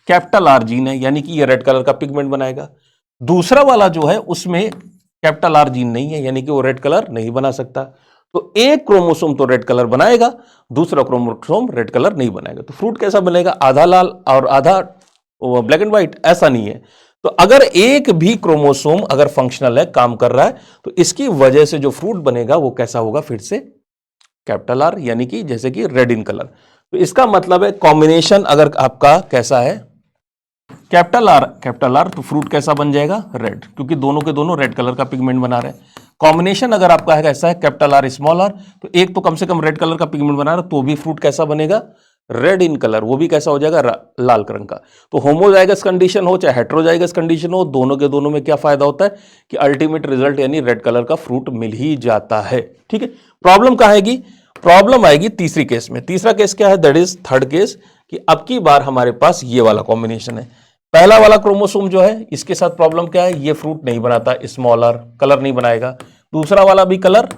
कैपिटल आर जीन है, यानी कि ये रेड कलर का पिगमेंट बनाएगा। दूसरा वाला जो है उसमें कैपिटल आर जीन नहीं है, यानी कि वो रेड कलर नहीं बना सकता। तो एक क्रोमोसोम तो रेड कलर बनाएगा, दूसरा क्रोमोसोम रेड कलर नहीं बनाएगा। तो फ्रूट कैसा बनेगा? आधा लाल और आधा ब्लैक एंड व्हाइट? ऐसा नहीं है। तो अगर एक भी क्रोमोसोम अगर फंक्शनल है, काम कर रहा है, तो इसकी वजह से जो फ्रूट बनेगा वो कैसा होगा? फिर से कैपिटल आर, यानी कि जैसे कि रेड इन कलर। तो इसका मतलब है कॉम्बिनेशन अगर आपका कैसा है? कैपिटल आर, तो फ्रूट कैसा बन जाएगा? रेड, क्योंकि दोनों के दोनों रेड कलर का पिगमेंट बना रहे हैं। कॉम्बिनेशन अगर आपका है कैसा है? कैपिटल आर स्मॉल आर, तो एक तो कम से कम रेड कलर का पिगमेंट बना रहा है, तो भी फ्रूट कैसा बनेगा? Red in colour. वो भी कैसा हो जाएगा? लाल रंग का। तो होमोजाइगस कंडीशन हो चाहे हेट्रोजाइगस कंडीशन हो, दोनों के दोनों में क्या फायदा होता है कि अल्टीमेट रिजल्ट यानी रेड कलर का फ्रूट मिल ही जाता है, ठीक है। प्रॉब्लम कहां आएगी? प्रॉब्लम आएगी तीसरी केस में। तीसरा केस क्या है? दैट इज थर्ड केस, कि अब की बार हमारे पास ये वाला कॉम्बिनेशन है। पहला वाला क्रोमोसोम जो है, इसके साथ प्रॉब्लम क्या है? ये फ्रूट नहीं बनाता, स्मॉल आर, कलर नहीं बनाएगा। दूसरा वाला भी कलर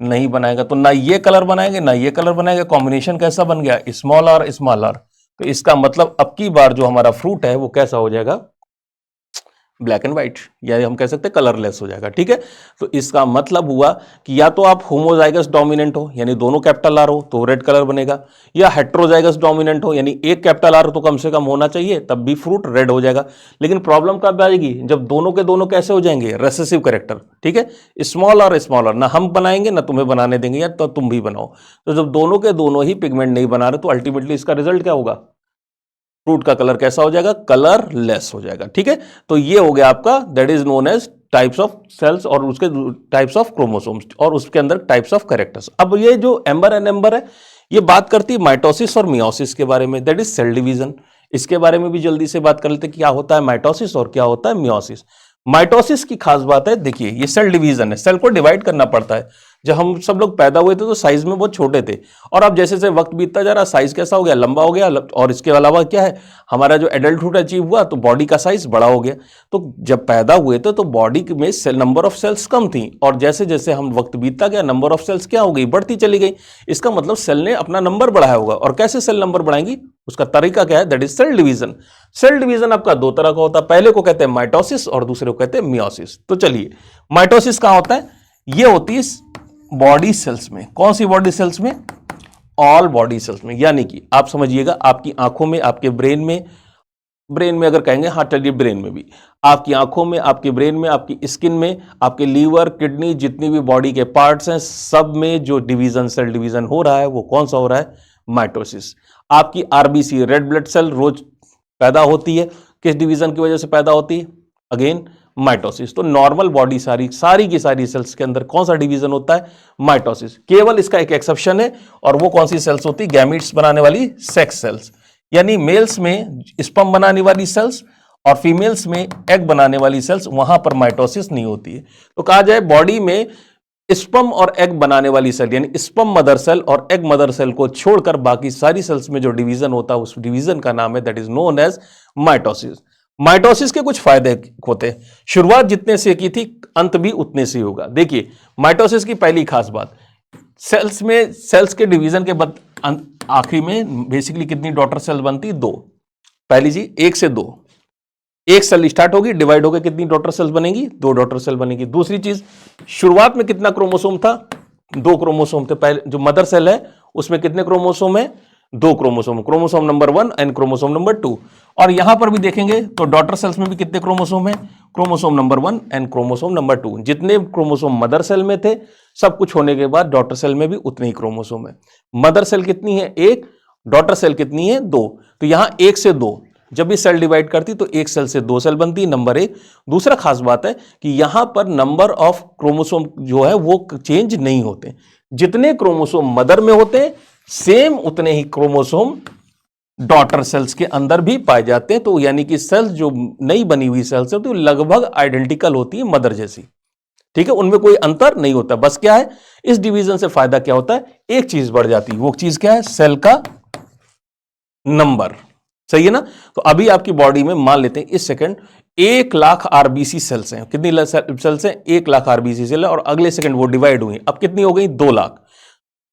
नहीं बनाएगा, तो ना ये कलर बनाएंगे ना ये कलर बनाएगा। कॉम्बिनेशन कैसा बन गया? Small R small R. तो इसका मतलब अब की बार जो हमारा फ्रूट है वो कैसा हो जाएगा? ब्लैक एंड व्हाइट, या हम कह सकते हैं कलरलेस हो जाएगा, ठीक है। तो इसका मतलब हुआ कि या तो आप होमोजाइगस डोमिनेंट हो, यानी दोनों कैपिटल आर हो तो रेड कलर बनेगा, या हेट्रोजाइगस डोमिनेंट हो, यानी एक कैपिटल आर तो कम से कम होना चाहिए, तब भी फ्रूट रेड हो जाएगा। लेकिन प्रॉब्लम कब आएगी? जब दोनों के दोनों कैसे हो जाएंगे? रेसेसिव कैरेक्टर, ठीक है। स्मॉल आर, ना हम बनाएंगे ना तुम्हें बनाने देंगे, या तो तुम भी बनाओ। तो जब दोनों के दोनों ही पिगमेंट नहीं बना रहे, तो अल्टीमेटली इसका रिजल्ट क्या होगा? फ्रूट का कलर कैसा हो जाएगा? कलरलेस हो जाएगा, ठीक है। तो ये हो गया आपका, that is known as types of cells और उसके टाइप्स ऑफ क्रोमोसोम्स और उसके अंदर टाइप्स ऑफ कैरेक्टर्स। अब ये जो एम्बर एंड एम्बर है, ये बात करती है माइटोसिस और मियोसिस के बारे में, दैट इज सेल डिवीजन। इसके बारे में भी जल्दी से बात कर लेते हैं, क्या होता है माइटोसिस और क्या होता है मियोसिस। माइटोसिस की खास बात है, देखिए ये सेल डिवीजन है, सेल को डिवाइड करना पड़ता है। जब हम सब लोग पैदा हुए थे तो साइज में बहुत छोटे थे, और अब जैसे जैसे वक्त बीतता जा रहा साइज कैसा हो गया, लंबा हो गया। और इसके अलावा क्या है, हमारा जो एडल्टहुड अचीव हुआ तो बॉडी का साइज बड़ा हो गया। तो जब पैदा हुए थे तो बॉडी में सेल नंबर ऑफ सेल्स कम थी, और जैसे जैसे हम वक्त बीतता गया नंबर ऑफ सेल्स क्या हो गई, बढ़ती चली गई। इसका मतलब सेल ने अपना नंबर बढ़ाया होगा। और कैसे सेल नंबर बढ़ाएंगी, उसका तरीका क्या है, that is cell division. Cell division आपका दो तरह का होता है, पहले को कहते हैं माइटोसिस और दूसरे को कहते हैं मियोसिस। तो चलिए, माइटोसिस कहां होता है, ये होती है बॉडी सेल्स में। कौन सी बॉडी सेल्स में, ऑल बॉडी सेल्स में। यानी कि आप समझिएगा, आपकी आंखों में, आपके ब्रेन में अगर कहेंगे, हाँ चलिए ब्रेन में भी, आपकी आंखों में, आपके ब्रेन में, आपकी स्किन में, आपके लीवर, किडनी, जितनी भी बॉडी के पार्ट्स हैं, सब में जो डिवीजन, सेल डिवीजन हो रहा है वो कौन सा हो रहा है, माइटोसिस। आपकी आरबीसी, रेड ब्लड सेल, रोज पैदा होती है, किस डिवीजन की वजह से पैदा होती है, अगेन माइटोसिस। तो नॉर्मल बॉडी सारी की सारी सेल्स के अंदर कौन सा डिवीजन होता है, माइटोसिस। केवल इसका एक एक्सेप्शन है, और वो कौन सी सेल्स होती है, गैमीट्स बनाने वाली सेक्स सेल्स। यानी मेल्स में स्पर्म बनाने वाली सेल्स और फीमेल्स में एग बनाने वाली सेल्स, वहां पर माइटोसिस नहीं होती है। तो कहा जाए बॉडी में स्पर्म और एग बनाने वाली सेल, यानी स्पर्म मदर सेल और एग मदर सेल को छोड़कर बाकी सारी सेल्स में जो डिवीजन होता है, उस डिवीजन का नाम है, that is known as mitosis. Mitosis के कुछ फायदे होते हैं। शुरुआत जितने से की थी, अंत भी उतने से होगा। देखिए, माइटोसिस की पहली खास बात, सेल्स के डिवीजन के बाद आखिरी में बेसिकली कितनी डॉटर सेल बनती, दो। पहली चीज, एक से दो, एक सेल स्टार्ट होगी, डिवाइड होकर कितनी डॉटर सेल्स बनेगी, दो डॉटर सेल बनेगी। दूसरी चीज, शुरुआत में कितना क्रोमोसोम था, दो क्रोमोसोम थे। पहले जो मदर सेल है उसमें कितने क्रोमोसोम है, दो chromosome, chromosome number 1 and chromosome number 2। और यहां पर भी देखेंगे तो डॉटर सेल्स में भी कितने क्रोमोसोम है, chromosome number 1 and chromosome number 2। जितने क्रोमोसोम मदर सेल में थे, सब कुछ होने के बाद डॉटर सेल में भी उतने ही क्रोमोसोम है। मदर सेल कितनी है, एक, डॉटर सेल कितनी है, दो। तो यहां एक से दो, जब भी सेल डिवाइड करती तो एक सेल से दो सेल बनती, नंबर एक। दूसरा खास बात है कि यहां पर नंबर ऑफ क्रोमोसोम जो है वो चेंज नहीं होते। जितने क्रोमोसोम मदर में होते हैं, सेम उतने ही क्रोमोसोम डॉटर सेल्स के अंदर भी पाए जाते हैं। तो यानी कि सेल्स जो नई बनी हुई सेल्स है तो लगभग आइडेंटिकल होती है मदर जैसी, ठीक है, उनमें कोई अंतर नहीं होता। बस क्या है, इस डिवीजन से फायदा क्या होता है, एक चीज बढ़ जाती है, वो चीज क्या है, सेल का नंबर। सही है ना। तो अभी आपकी बॉडी में मान लेते हैं इस सेकंड 1,00,000 आरबीसी सेल्स हैं। कितनी सेल्स हैं, 1,00,000 आरबीसी सेल है, और अगले सेकंड वो डिवाइड हुई, अब कितनी हो गई, 2,00,000।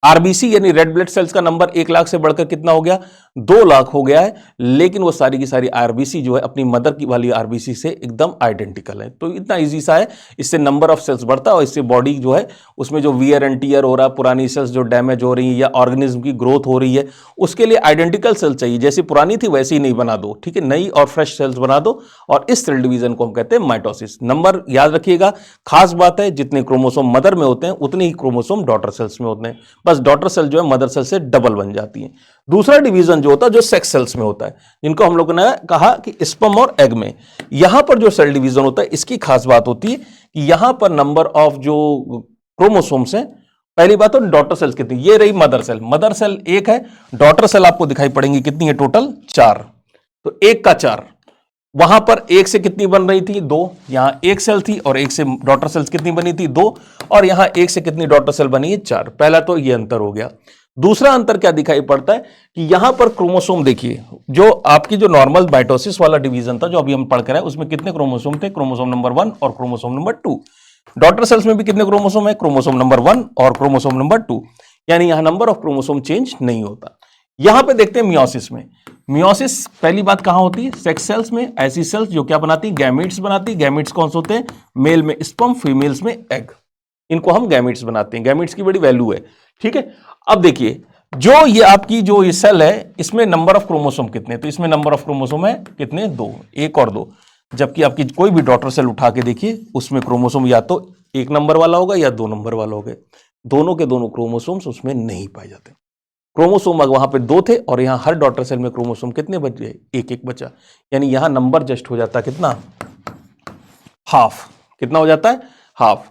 आरबीसी यानी रेड ब्लड सेल्स का नंबर 1,00,000 से बढ़कर कितना हो गया, 2,00,000 हो गया है। लेकिन वो सारी की सारी आरबीसी जो है अपनी मदर की वाली आरबीसी से एकदम आइडेंटिकल है। तो इतना इजी सा है, इससे नंबर ऑफ सेल्स बढ़ता है और इससे बॉडी जो है उसमें जो वियर एंड टियर हो रहा है, पुरानी सेल्स जो डैमेज हो रही है या ऑर्गेनिज्म की ग्रोथ हो रही है, उसके लिए आइडेंटिकल सेल चाहिए। जैसी पुरानी थी वैसी ही नहीं बना दो, ठीक है, नई और फ्रेश सेल्स बना दो। और इस सेल डिवीजन को हम कहते हैं माइटोसिस। नंबर याद रखिएगा, खास बात है, जितने क्रोमोसोम मदर में होते हैं उतने ही क्रोमोसोम डॉटर सेल्स में होते हैं। बस डॉटर सेल जो है मदर सेल से डबल बन जाती है। दूसरा डिवीजन जो होता है, जो सेक्स सेल्स में होता है, जिनको हम लोगों ने कहा कि स्पर्म और एग में, यहां पर जो सेल डिवीजन होता है, इसकी खास बात होती है कि यहां पर नंबर ऑफ जो क्रोमोसोम्स हैं, पहली बात तो डॉटर सेल्स कितनी, ये रही मदर सेल एक है, डॉटर सेल आपको दिखाई पड़ेंगी कितनी है, टोटल 4। तो एक का 4, वहां पर एक से कितनी बन रही थी, 2। यहां एक सेल थी और एक से डॉटर सेल्स कितनी बनी थी, 2। और यहां एक से कितनी डॉटर सेल बनी है, 4। पहला तो ये अंतर हो गया। दूसरा अंतर क्या दिखाई पड़ता है कि यहां पर क्रोमोसोम देखिए, जो आपकी जो नॉर्मल माइटोसिस वाला डिवीजन था जो अभी हम पढ़ कर आए, उसमें कितने क्रोमोसोम थे, क्रोमोसोम नंबर 1 और क्रोमोसोम नंबर 2। डॉटर सेल्स में भी कितने क्रोमोसोम है, क्रोमोसोम नंबर 1 और क्रोमोसोम नंबर 2। यानी यहां नंबर ऑफ क्रोमोसोम चेंज नहीं होता। यहां पे देखते हैं मियोसिस में। मियोसिस पहली बात कहां होती है, सेक्स सेल्स में। ऐसी सेल्स जो क्या बनाती, गैमीट्स बनाती। गैमीट्स कौन से होते हैं, मेल में स्पर्म, फीमेल्स में एग, इनको हम गैमीट्स बनाते हैं। गैमीट्स की बड़ी वैल्यू है, ठीक है। अब देखिए, जो ये आपकी जो ये सेल है, इसमें नंबर ऑफ क्रोमोसोम कितने, तो इसमें नंबर ऑफ क्रोमोसोम है कितने, 2, 1 और 2। जबकि आपकी कोई भी डॉटर सेल उठा के देखिए, उसमें क्रोमोसोम या तो 1 नंबर वाला होगा या 2 नंबर वाला होगा। दोनों के दोनों क्रोमोसोम्स उसमें नहीं पाए जाते। क्रोमोसोम वहां पे 2 थे और यहां हर डॉटर सेल में क्रोमोसोम कितने बच गए, 1-1 बचा। यानी यहां नंबर जस्ट हो जाता है कितना, हाफ। कितना हो जाता है, हाफ।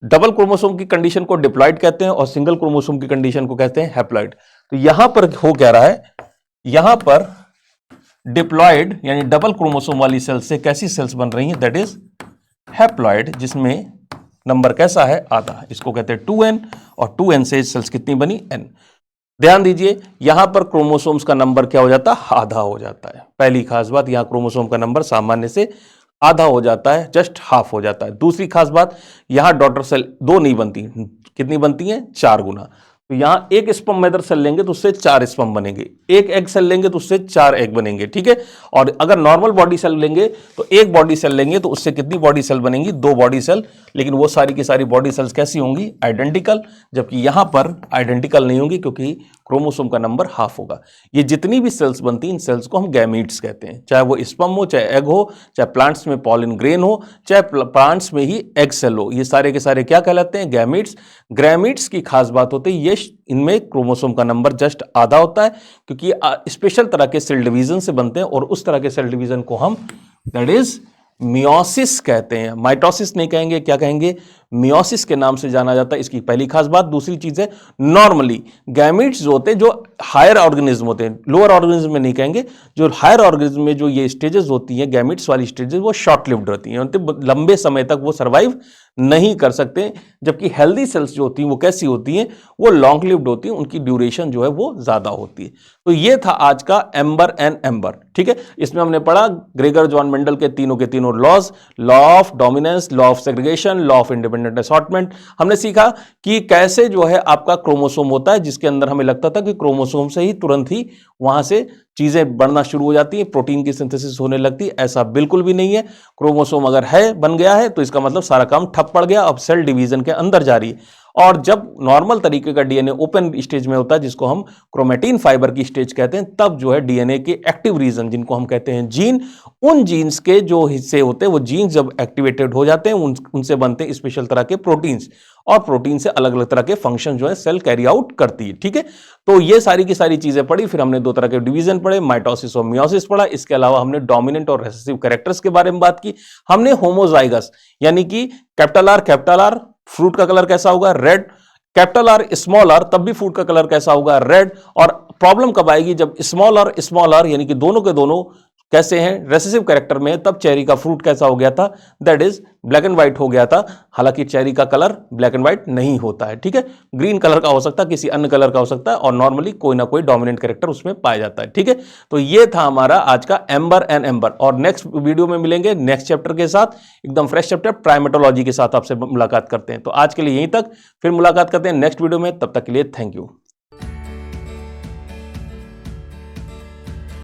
डबल क्रोमोसोम की कंडीशन को डिप्लॉइड कहते हैं और सिंगल क्रोमोसोम की कंडीशन को कहते हैं हैप्लॉइड। तो यहां पर हो क्या रहा है, यहां पर डिप्लॉइड यानी डबल क्रोमोसोम वाली सेल से कैसी सेल्स बन रही हैं, दैट इज हैप्लॉइड जिसमें नंबर कैसा है, आधा, इसको कहते हैं 2n, और 2n से सेल्स कितनी बनी, n। ध्यान दीजिए यहां पर क्रोमोसोम्स का नंबर क्या हो जाता है, आधा हो जाता है। पहली खास बात, यहां क्रोमोसोम का नंबर सामान्य से आधा हो जाता है, जस्ट हाफ हो जाता है। दूसरी खास बात, यहां डॉटर सेल 2 नहीं बनती, कितनी बनती है, 4 गुना। तो यहां एक स्पर्म मदर सेल लेंगे तो उससे 4 स्पर्म बनेंगे, एक एग सेल लेंगे तो उससे 4 एग बनेंगे, ठीक है। और अगर नॉर्मल बॉडी सेल लेंगे तो एक बॉडी सेल लेंगे तो उससे कितनी बॉडी सेल बनेंगी, 2 बॉडी सेल। लेकिन वो सारी की सारी बॉडी सेल्स कैसी होंगी, आइडेंटिकल, जबकि यहां पर आइडेंटिकल नहीं होंगी क्योंकि क्रोमोसोम का नंबर हाफ होगा। ये जितनी भी सेल्स बनती हैं इन सेल्स को हम गैमीट्स कहते हैं, चाहे वो स्पर्म हो, चाहे एग हो, चाहे प्लांट्स में पॉलन ग्रेन हो, चाहे प्लांट्स में ही एग सेल हो, ये सारे के सारे क्या कहलाते हैं, गैमीट्स। गैमीट्स की खास बात होती है ये इनमें क्रोमोसोम का नंबर जस्ट आधा होता है, क्योंकि स्पेशल तरह के सेल डिवीजन से बनते हैं, और उस तरह के सेल डिवीजन को हम दैट इज मियोसिस कहते हैं। माइटोसिस नहीं कहेंगे, क्या कहेंगे, मियोसिस के नाम से जाना जाता है। इसकी पहली खास बात। दूसरी चीज है, नॉर्मली गैमीट्स जो होते हैं, जो हायर ऑर्गेनिज्म होते हैं, लोअर ऑर्गेनिज्म में नहीं कहेंगे, जो हायर ऑर्गेनिज्म में जो ये स्टेजेस होती हैं, गैमीट्स वाली स्टेजेस, वो शॉर्ट लिव्ड होती हैं, लंबे समय तक वो सर्वाइव नहीं कर सकते। जबकि हेल्दी सेल्स जो होती हैं वो कैसी होती हैं, वो लॉन्ग लिव्ड होती हैं, उनकी ड्यूरेशन जो है वो ज्यादा होती है। तो ये था आज का एम्बर एंड एम्बर, ठीक है। इसमें हमने पढ़ा ग्रेगर जॉन मेंडल के तीनों laws, law of dominance, law of segregation, law of independent assortment. हमने सीखा कि कैसे जो है आपका क्रोमोसोम होता है, जिसके अंदर हमें लगता था कि क्रोमोसोम से ही तुरंत ही वहां से चीजें बढ़ना शुरू हो जाती हैं, प्रोटीन की सिंथेसिस होने लगती है। ऐसा बिल्कुल भी नहीं है। क्रोमोसोम अगर है, बन गया है, तो इसका मतलब सारा काम ठप पड़ गया, अब सेल डिवीजन के अंदर जा रही है। और जब नॉर्मल तरीके का डीएनए ओपन स्टेज में होता है, जिसको हम क्रोमेटिन फाइबर की स्टेज कहते हैं, तब जो है डीएनए के एक्टिव रीजन, जिनको हम कहते हैं जीन, उन जीन्स के जो हिस्से होते हैं, वो जीन्स जब एक्टिवेटेड हो जाते हैं, उनसे बनते हैं स्पेशल तरह के प्रोटीन्स, और प्रोटीन से अलग अलग तरह के फंक्शन जो है सेल कैरी आउट करती है, ठीक है। तो ये सारी की सारी चीजें पढ़ी। फिर हमने 2 तरह के डिवीजन पढ़े, माइटोसिस और मियोसिस पढ़ा। इसके अलावा हमने डोमिनेंट और रिसेसिव कैरेक्टर्स के बारे में बात की। हमने होमोजाइगस, यानी कि कैपिटल आर फ्रूट का कलर कैसा होगा, red, capital R small R, तब भी फ्रूट का कलर कैसा होगा, रेड। और प्रॉब्लम कब आएगी, जब स्मॉल आर यानी कि दोनों के दोनों कैसे हैं, रेसेसिव कैरेक्टर में, तब चेरी का फ्रूट कैसा हो गया था, that is black and white हो गया था। हालांकि चेरी का कलर ब्लैक एंड व्हाइट नहीं होता है, ठीक है, ग्रीन कलर का हो सकता है, किसी अन्य कलर का हो सकता है, और नॉर्मली कोई ना कोई डोमिनेंट कैरेक्टर उसमें पाया जाता है, ठीक है। तो ये था हमारा आज का एम्बर एंड एम्बर। और नेक्स्ट वीडियो में मिलेंगे नेक्स्ट चैप्टर के साथ, एकदम फ्रेश चैप्टर प्राइमेटोलॉजी के साथ आपसे मुलाकात करते हैं। तो आज के लिए यहीं तक, फिर मुलाकात करते हैं नेक्स्ट वीडियो में। तब तक के लिए थैंक यू।